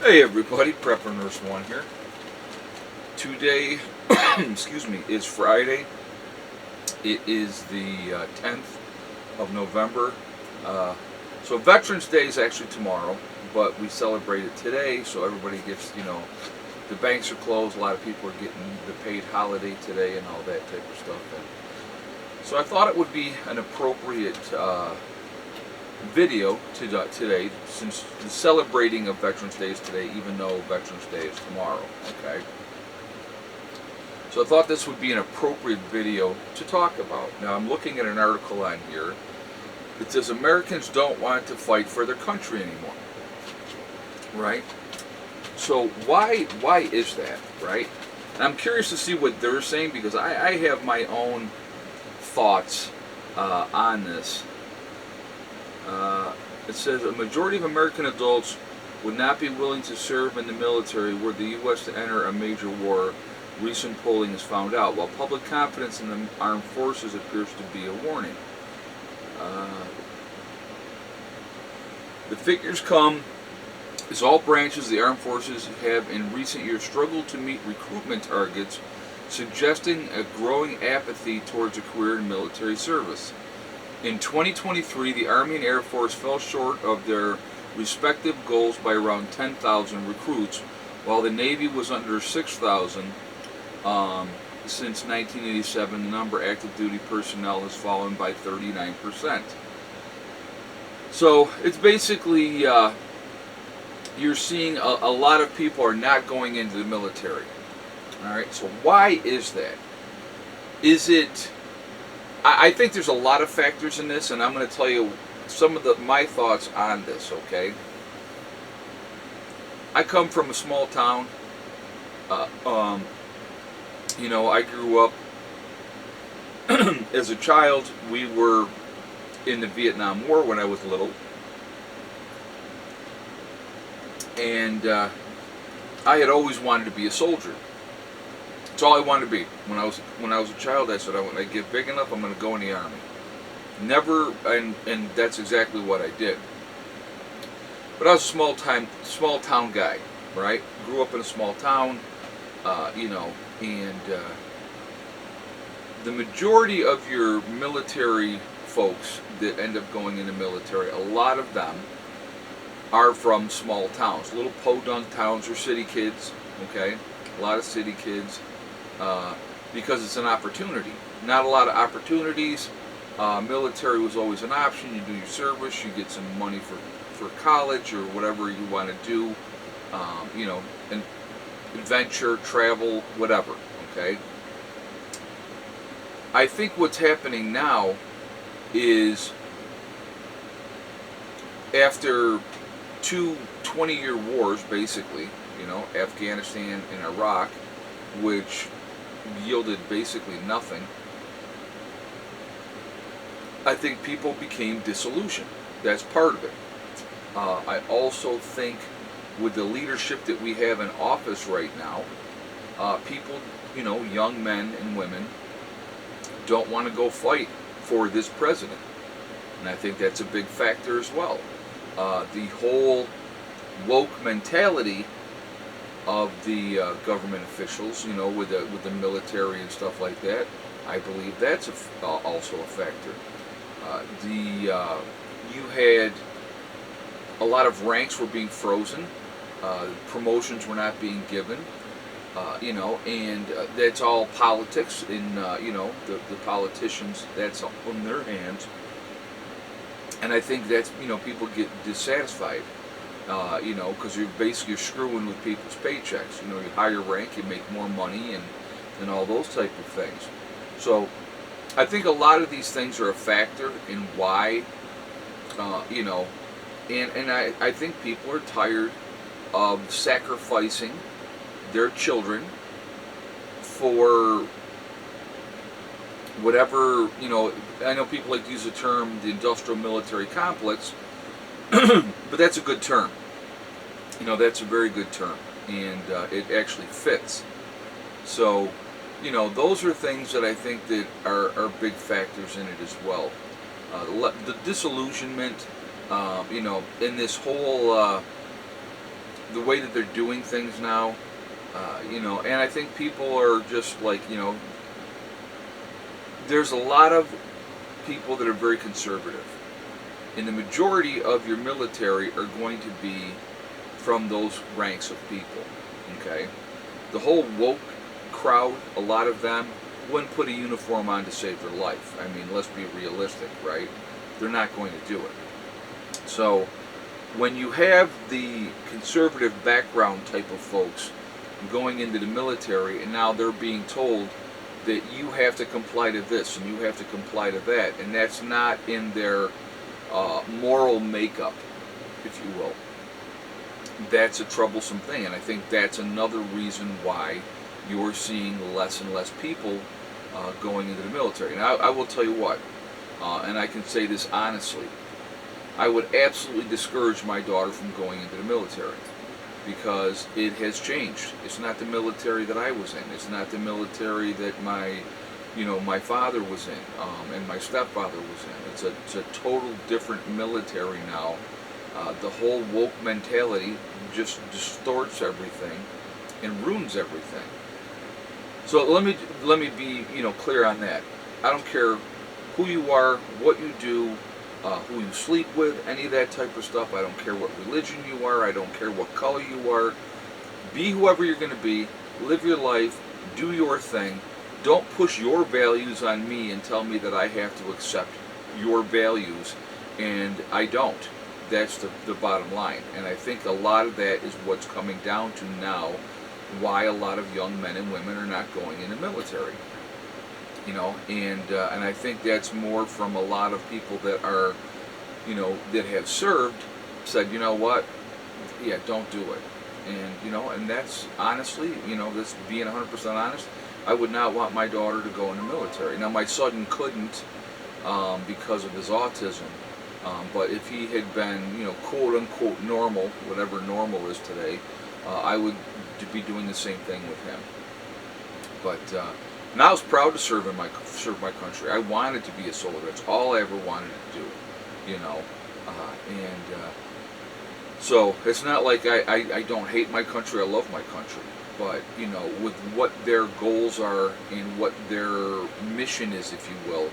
Hey everybody, Prepper Nurse 1 here. Today, excuse me, is Friday. It is the 10th of November. So Veterans Day is actually tomorrow, but we celebrate it today, so everybody gets, the banks are closed, a lot of people are getting the paid holiday today and all that type of stuff. And so I thought it would be an appropriate video today, since the celebrating of Veterans Day is today, even though Veterans Day is tomorrow. Okay. So I thought this would be an appropriate video to talk about. Now I'm looking at an article on here that says Americans don't want to fight for their country anymore. Right? So why is that? Right? And I'm curious to see what they're saying, because I have my own thoughts on this. It says a majority of American adults would not be willing to serve in the military were the U.S. to enter a major war, recent polling has found out, while public confidence in the armed forces appears to be a warning. The figures come as all branches of the armed forces have in recent years struggled to meet recruitment targets, suggesting a growing apathy towards a career in military service. In 2023, the Army and Air Force fell short of their respective goals by around 10,000 recruits, while the Navy was under 6,000. Since 1987, the number of active duty personnel has fallen by 39%. So it's basically, you're seeing a lot of people are not going into the military. Alright, so why is that? Is it... I think there's a lot of factors in this, and I'm going to tell you some of my thoughts on this, okay? I come from a small town. I grew up as a child. We were in the Vietnam War when I was little. And I had always wanted to be a soldier. That's all I wanted to be. When I was a child, I said, when I get big enough, I'm going to go in the Army. Never, and that's exactly what I did. But I was a small town guy, right? Grew up in a small town, and the majority of your military folks that end up going in the military, a lot of them are from small towns, little podunk towns or city kids, okay? A lot of city kids. Because it's an opportunity. Not a lot of opportunities. Military was always an option. You do your service, you get some money for college or whatever you want to do. And adventure, travel, whatever. Okay. I think what's happening now is, after two 20-year wars, basically, Afghanistan and Iraq, which yielded basically nothing, I think people became disillusioned. That's part of it. I also think with the leadership that we have in office right now, people, young men and women, don't want to go fight for this president. And I think that's a big factor as well. The whole woke mentality of the government officials, with the military and stuff like that, I believe that's also a factor. You had a lot of ranks were being frozen, promotions were not being given, and that's all politics. In the politicians, that's on their hands, and I think that's people get dissatisfied. Because you're screwing with people's paychecks. You higher rank, you make more money, and all those type of things. So, I think a lot of these things are a factor in why, and I think people are tired of sacrificing their children for whatever, I know people like to use the term the industrial military complex, but that's a good term. That's a very good term, and it actually fits. So, those are things that I think that are big factors in it as well. The disillusionment, in this whole the way that they're doing things now, and I think people are just like, there's a lot of people that are very conservative, and the majority of your military are going to be from those ranks of people. Okay, the whole woke crowd, a lot of them wouldn't put a uniform on to save their life. I mean, let's be realistic, right? They're not going to do it. So when you have the conservative background type of folks going into the military, and now they're being told that you have to comply to this and you have to comply to that, and that's not in their moral makeup, if you will, that's a troublesome thing. And I think that's another reason why you're seeing less and less people going into the military. And I will tell you what, and I can say this honestly, I would absolutely discourage my daughter from going into the military, because it has changed. It's not the military that I was in. It's not the military that my father was in, and my stepfather was in. It's a total different military now. The whole woke mentality just distorts everything and ruins everything. So let me be clear on that. I don't care who you are, what you do, who you sleep with, any of that type of stuff. I don't care what religion you are. I don't care what color you are. Be whoever you're going to be. Live your life. Do your thing. Don't push your values on me and tell me that I have to accept your values, and I don't. That's the bottom line. And I think a lot of that is what's coming down to now, why a lot of young men and women are not going in the military. And I think that's more from a lot of people that are, that have served, said, you know what, yeah, don't do it. And, and that's honestly, this being 100% honest, I would not want my daughter to go in the military. Now, my son couldn't because of his autism, but if he had been, quote unquote normal, whatever normal is today, I would be doing the same thing with him. But and I was proud to serve my country. I wanted to be a soldier. That's all I ever wanted to do, so it's not like I don't hate my country. I love my country. But with what their goals are and what their mission is, if you will,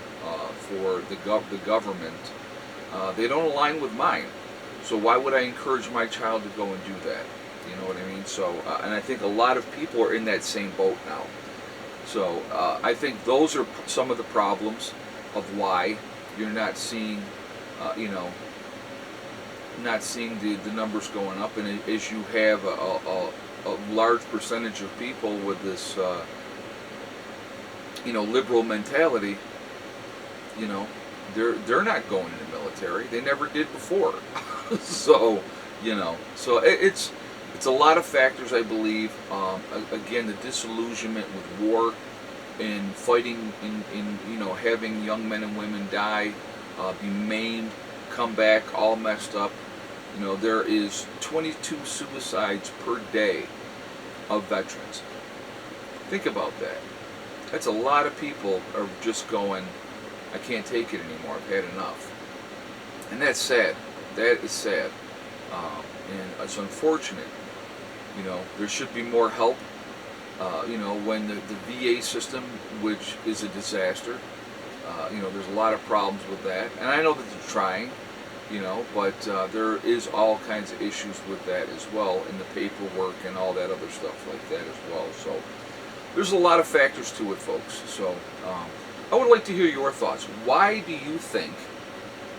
for the government, they don't align with mine. So why would I encourage my child to go and do that? You know what I mean? So and I think a lot of people are in that same boat now. So I think those are some of the problems of why you're not seeing, not seeing the numbers going up. And as you have a large percentage of people with this, liberal mentality, they're not going in the military. They never did before. So, so it's a lot of factors, I believe. Again, the disillusionment with war and fighting, in having young men and women die, be maimed, come back all messed up. There is 22 suicides per day of veterans. Think about that. That's a lot of people are just going, I can't take it anymore. I've had enough. And that's sad. That is sad. And it's unfortunate. There should be more help. When the VA system, which is a disaster, there's a lot of problems with that. And I know that they're trying, but there is all kinds of issues with that as well, in the paperwork and all that other stuff like that as well. So there's a lot of factors to it, folks. So I would like to hear your thoughts. Why do you think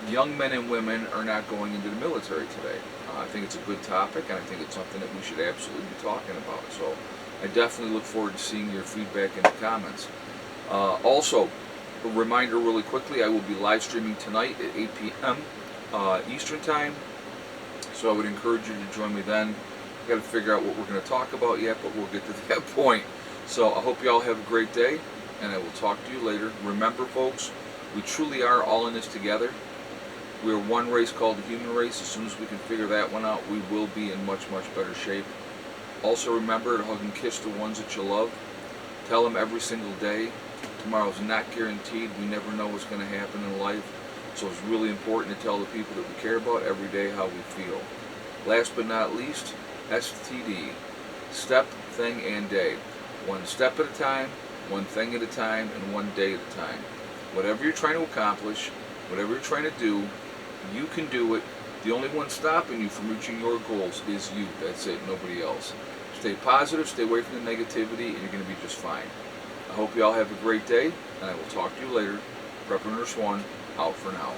young men and women are not going into the military today? I think it's a good topic, and I think it's something that we should absolutely be talking about. So I definitely look forward to seeing your feedback in the comments. Also, a reminder really quickly, I will be live streaming tonight at 8 p.m. Eastern Time. So I would encourage you to join me then. I've got to figure out what we're going to talk about yet, but we'll get to that point. So I hope you all have a great day, and I will talk to you later. Remember, folks, we truly are all in this together. We are one race called the human race. As soon as we can figure that one out, we will be in much, much better shape. Also remember to hug and kiss the ones that you love. Tell them every single day. Tomorrow's not guaranteed. We never know what's going to happen in life. So it's really important to tell the people that we care about every day how we feel. Last but not least, STD. Step, thing, and day. One step at a time, one thing at a time, and one day at a time. Whatever you're trying to accomplish, whatever you're trying to do, you can do it. The only one stopping you from reaching your goals is you. That's it, nobody else. Stay positive, stay away from the negativity, and you're going to be just fine. I hope you all have a great day, and I will talk to you later. Prepper Nurse 1, out for now.